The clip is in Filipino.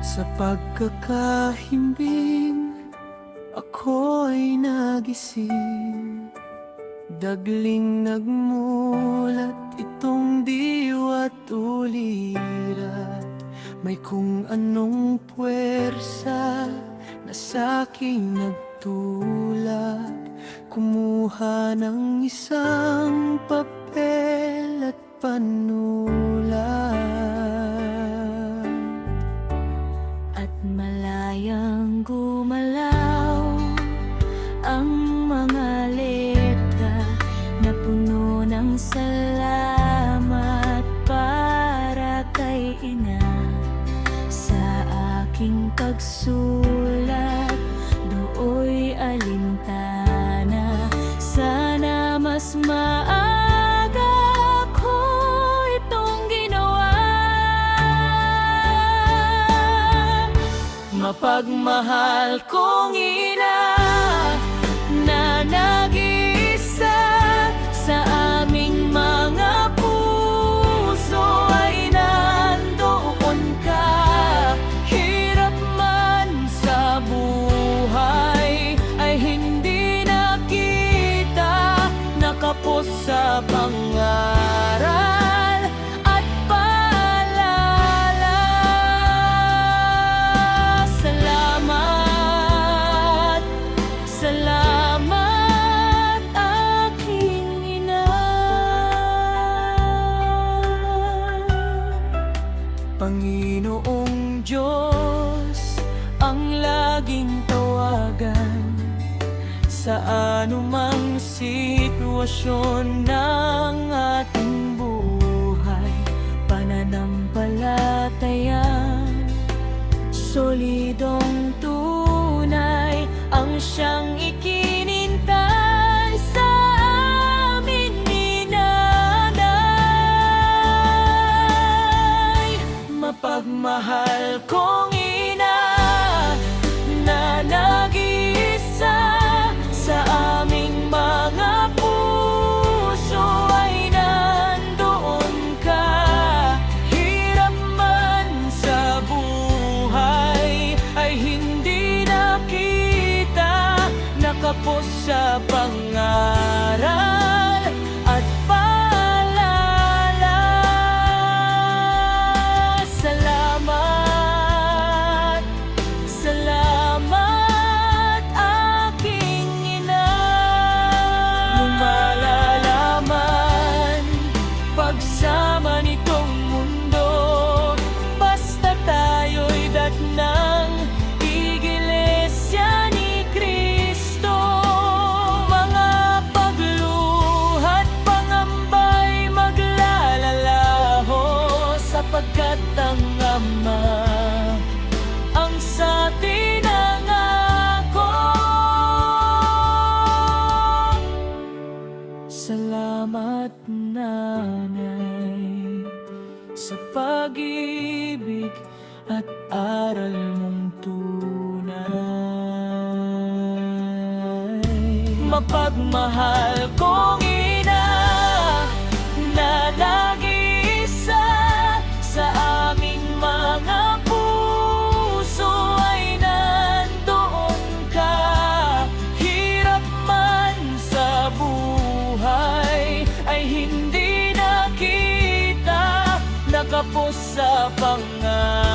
Sa pagkakahimbing, ako'y nagising. Dagling nagmulat itong diwa't ulirat. May kung anong puwersa na sa'king nagtulak. Kumuha ng isang papel at panulat. At malayang gumalaw ang mga letra na puno ng salamat para kay ina. Sa aking pagsulat, dooy alintana. Sana mas maaga ko itong ginawa. Mapagmahal kong ina na nag-iisa sa aming mga puso ay nandoon ka. Hirap man sa buhay ay hindi nakita, nakapos sa pangaral at paalala. Salamat, salamat aking ina. Panginoong Diyos ang laging tawagan sa anumang sitwasyon ng ating buhay. Pananampalatayan, solidong tunay ang siyang ikinintay sa amin ni Nanay. Mapagmahal kong ina na nag-iisa sa aming mga puso ay nandoon ka. Hirap man sa buhay ay hindi nakita, nakapos sa pangaral at paalala. Salamat, salamat aking ina. Lumalalaman pagsama nitong mundo, basta tayo'y datnang Iglesia ni Cristo. Mga pagluhat, pangambay maglalalaho, sapagkat ang Ama ang sa tinangako. Salamat Nanay sa pag-ibig at aral mong tunay. Mapagmahal kong ina na nag-iisa sa aming mga puso ay nandoon ka. Hirap man sa buhay ay hindi nakita, nakapos sa pangaral